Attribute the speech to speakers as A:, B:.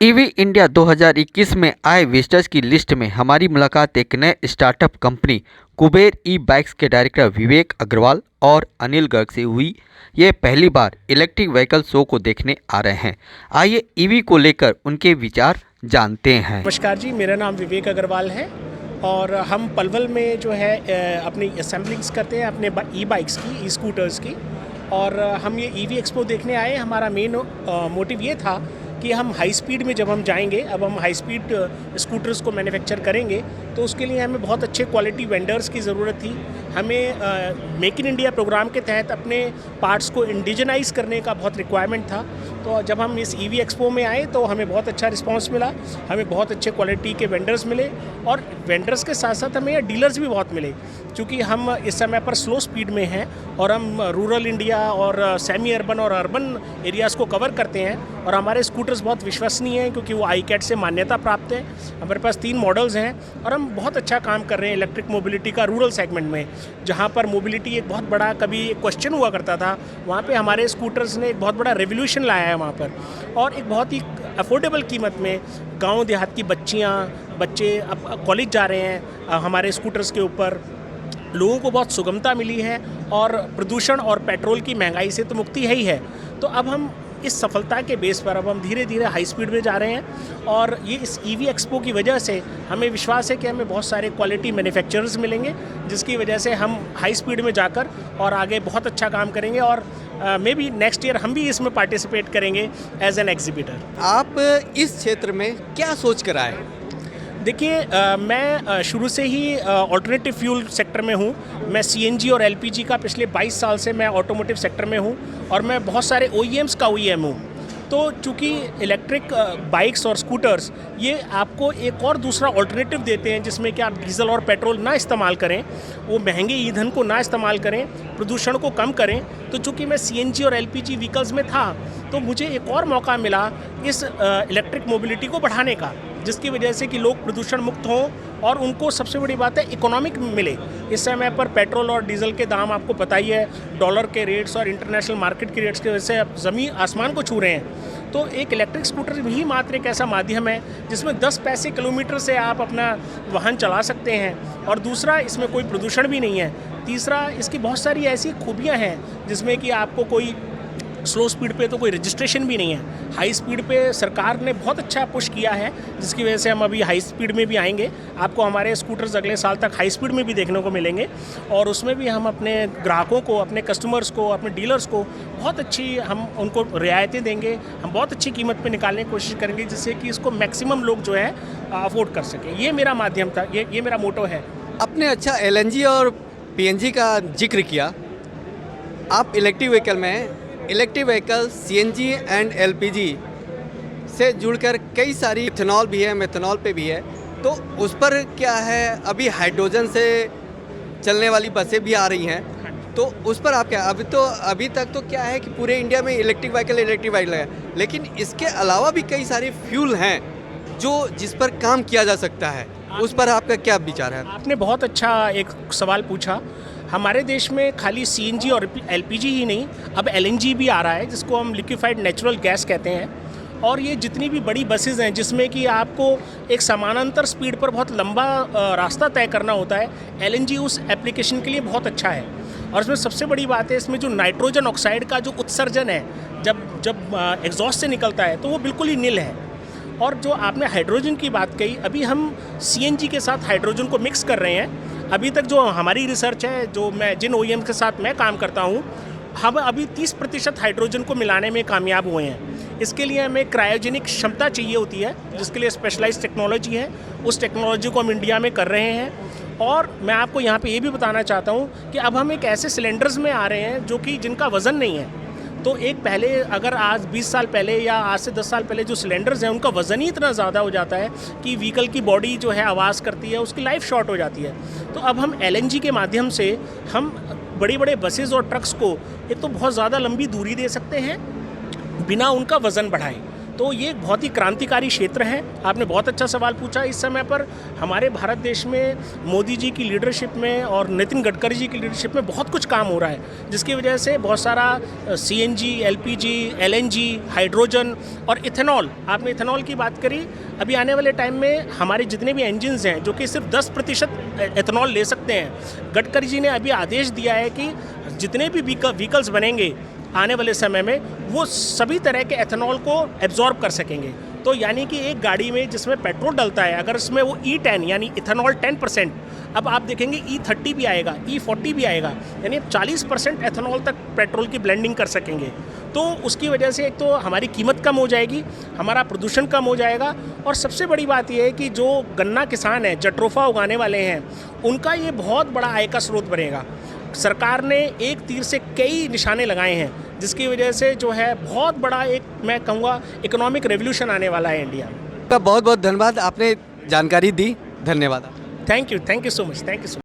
A: EV India 2021 में आए visitors की लिस्ट में हमारी मुलाकात एक नए स्टार्टअप कंपनी कुबेर ई बाइक्स के डायरेक्टर विवेक अग्रवाल और अनिल गर्ग से हुई। ये पहली बार इलेक्ट्रिक व्हीकल शो को देखने आ रहे हैं। आइए ईवी को लेकर उनके विचार जानते हैं।
B: नमस्कार जी, मेरा नाम विवेक अग्रवाल है और हम पलवल में जो है अपनी असेंबलिंग्स करते हैं अपने ई बाइक्स की, ई स्कूटर्स की। और हम ये ईवी एक्सपो देखने आए। हमारा मेन मोटिव ये था कि हम हाई स्पीड में जब हम जाएंगे, अब हम हाई स्पीड स्कूटर्स को मैन्युफैक्चर करेंगे तो उसके लिए हमें बहुत अच्छे क्वालिटी वेंडर्स की ज़रूरत थी। हमें मेक इन इंडिया प्रोग्राम के तहत अपने पार्ट्स को इंडिजनाइज करने का बहुत रिक्वायरमेंट था। तो जब हम इस ईवी एक्सपो में आए तो हमें बहुत अच्छा रिस्पांस मिला, हमें बहुत अच्छे क्वालिटी के वेंडर्स मिले और वेंडर्स के साथ साथ हमें डीलर्स भी बहुत मिले। क्योंकि हम इस समय पर स्लो स्पीड में हैं और हम रूरल इंडिया और सेमी अर्बन और अर्बन एरियाज़ को कवर करते हैं और हमारे स्कूटर्स बहुत विश्वसनीय हैं क्योंकि वो ICAT से मान्यता प्राप्त है। हमारे पास 3 मॉडल्स हैं और हम बहुत अच्छा काम कर रहे हैं इलेक्ट्रिक मोबिलिटी का रूरल सेगमेंट में, जहाँ पर मोबिलिटी एक बहुत बड़ा कभी क्वेश्चन हुआ करता था। वहाँ पे हमारे स्कूटर्स ने एक बहुत बड़ा रेवोल्यूशन लाया है वहाँ पर, और एक बहुत ही अफोर्डेबल कीमत में गाँव देहात की बच्चे अब कॉलेज जा रहे हैं हमारे स्कूटर्स के ऊपर। लोगों को बहुत सुगमता मिली है और प्रदूषण और पेट्रोल की महंगाई से तो मुक्ति है ही है। तो अब हम इस सफलता के बेस पर अब हम धीरे धीरे हाई स्पीड में जा रहे हैं और ये इस ईवी एक्सपो की वजह से हमें विश्वास है कि हमें बहुत सारे क्वालिटी मैन्युफैक्चरर्स मिलेंगे, जिसकी वजह से हम हाई स्पीड में जाकर और आगे बहुत अच्छा काम करेंगे और मे बी नेक्स्ट ईयर हम भी इसमें पार्टिसिपेट करेंगे एज एन एग्जीबिटर।
C: आप इस क्षेत्र में क्या सोच कर आए?
B: देखिए, मैं शुरू से ही ऑल्टरनेटिव फ्यूल सेक्टर में हूँ। मैं CNG और LPG का पिछले 22 साल से मैं ऑटोमोटिव सेक्टर में हूँ और मैं बहुत सारे OEMs का OEM हूँ। तो चूँकि इलेक्ट्रिक बाइक्स और स्कूटर्स ये आपको एक और दूसरा ऑल्टरनेटिव देते हैं जिसमें कि आप डीजल और पेट्रोल ना इस्तेमाल करें, वो महंगे ईंधन को ना इस्तेमाल करें, प्रदूषण को कम करें। तो चूँकि मैं CNG और LPG व्हीकल्स में था तो मुझे एक और मौका मिला इस इलेक्ट्रिक मोबिलिटी को बढ़ाने का, जिसकी वजह से कि लोग प्रदूषण मुक्त हों और उनको सबसे बड़ी बात है इकोनॉमिक मिले। इस समय पर पेट्रोल और डीजल के दाम आपको पता ही है, डॉलर के रेट्स और इंटरनेशनल मार्केट के रेट्स की वजह से अब ज़मीन आसमान को छू रहे हैं। तो एक इलेक्ट्रिक स्कूटर ही मात्र एक ऐसा माध्यम है जिसमें 10 पैसे किलोमीटर से आप अपना वाहन चला सकते हैं, और दूसरा इसमें कोई प्रदूषण भी नहीं है। तीसरा, इसकी बहुत सारी ऐसी खूबियाँ हैं जिसमें कि आपको कोई स्लो स्पीड पे तो कोई रजिस्ट्रेशन भी नहीं है। हाई स्पीड पे सरकार ने बहुत अच्छा पुश किया है, जिसकी वजह से हम अभी हाई स्पीड में भी आएंगे। आपको हमारे स्कूटर्स अगले साल तक हाई स्पीड में भी देखने को मिलेंगे और उसमें भी हम अपने ग्राहकों को, अपने कस्टमर्स को, अपने डीलर्स को बहुत अच्छी हम उनको रियायतें देंगे। हम बहुत अच्छी कीमत पे निकालने की कोशिश करेंगे जिससे कि इसको मैक्सिमम लोग जो है अफोर्ड कर सकें। ये मेरा माध्यम था, ये मेरा मोटो है।
C: आपने अच्छा LNG और PNG का जिक्र किया। आप इलेक्ट्रिक व्हीकल में electric vehicle CNG and LPG से जुड़कर कई सारी इथेनॉल भी है, मेथनॉल पे भी है, तो उस पर क्या है? अभी हाइड्रोजन से चलने वाली बसें भी आ रही हैं, तो उस पर आप क्या? अभी तक तो क्या है कि पूरे इंडिया में इलेक्ट्रिक व्हीकल है, लेकिन इसके अलावा भी कई सारे फ्यूल हैं जो जिस पर काम किया जा सकता है। उस पर आपका क्या विचार है?
B: आपने बहुत अच्छा एक सवाल पूछा। हमारे देश में खाली CNG और LPG ही नहीं, अब LNG भी आ रहा है जिसको हम लिक्विफाइड नेचुरल गैस कहते हैं। और ये जितनी भी बड़ी बसेज़ हैं जिसमें कि आपको एक समानांतर स्पीड पर बहुत लंबा रास्ता तय करना होता है, LNG उस एप्लीकेशन के लिए बहुत अच्छा है। और इसमें सबसे बड़ी बात है, इसमें जो नाइट्रोजन ऑक्साइड का जो उत्सर्जन है जब एग्जॉस्ट से निकलता है तो वो बिल्कुल ही नील है। और जो आपने हाइड्रोजन की बात कही, अभी हम CNG के साथ हाइड्रोजन को मिक्स कर रहे हैं। अभी तक जो हमारी रिसर्च है, जो मैं जिन OEM के साथ मैं काम करता हूँ, हम अभी 30% हाइड्रोजन को मिलाने में कामयाब हुए हैं। इसके लिए हमें क्रायोजेनिक क्षमता चाहिए होती है, जिसके लिए स्पेशलाइज्ड टेक्नोलॉजी है। उस टेक्नोलॉजी को हम इंडिया में कर रहे हैं। और मैं आपको यहाँ पे ये भी बताना चाहता हूँ कि अब हम एक ऐसे सिलेंडर्स में आ रहे हैं जो कि जिनका वज़न नहीं है। तो एक पहले अगर आज 20 साल पहले या आज से 10 साल पहले जो सिलेंडर्स हैं उनका वज़न ही इतना ज़्यादा हो जाता है कि व्हीकल की बॉडी जो है आवाज़ करती है, उसकी लाइफ शॉर्ट हो जाती है। तो अब हम LNG के माध्यम से हम बड़े बड़े बसेस और ट्रक्स को एक तो बहुत ज़्यादा लंबी दूरी दे सकते हैं बिना उनका वज़न बढ़ाए। तो ये एक बहुत ही क्रांतिकारी क्षेत्र है। आपने बहुत अच्छा सवाल पूछा। इस समय पर हमारे भारत देश में मोदी जी की लीडरशिप में और नितिन गडकरी जी की लीडरशिप में बहुत कुछ काम हो रहा है, जिसकी वजह से बहुत सारा CNG, LPG, LNG, हाइड्रोजन और इथेनॉल, आपने इथेनॉल की बात करी, अभी आने वाले टाइम में हमारे जितने भी इंजन्स हैं जो कि सिर्फ 10% इथेनॉल ले सकते हैं, गडकरी जी ने अभी आदेश दिया है कि जितने भी व्हीकल्स बनेंगे आने वाले समय में वो सभी तरह के एथेनॉल को एब्जॉर्ब कर सकेंगे। तो यानी कि एक गाड़ी में जिसमें पेट्रोल डलता है, अगर उसमें वो E10 यानी इथेनॉल 10%, अब आप देखेंगे E30 भी आएगा, E40 भी आएगा, यानी 40% एथेनॉल तक पेट्रोल की ब्लेंडिंग कर सकेंगे। तो उसकी वजह से एक तो हमारी कीमत कम हो जाएगी, हमारा प्रदूषण कम हो जाएगा, और सबसे बड़ी बात यह है कि जो गन्ना किसान हैं, जट्रोफा उगाने वाले हैं, उनका ये बहुत बड़ा आय का स्रोत बनेगा। सरकार ने एक तीर से कई निशाने लगाए हैं, जिसकी वजह से जो है बहुत बड़ा एक, मैं कहूँगा, इकोनॉमिक रेवोल्यूशन आने वाला है इंडिया में।
C: आपका बहुत बहुत धन्यवाद, आपने जानकारी दी, धन्यवाद।
B: Thank you so much, thank you so much.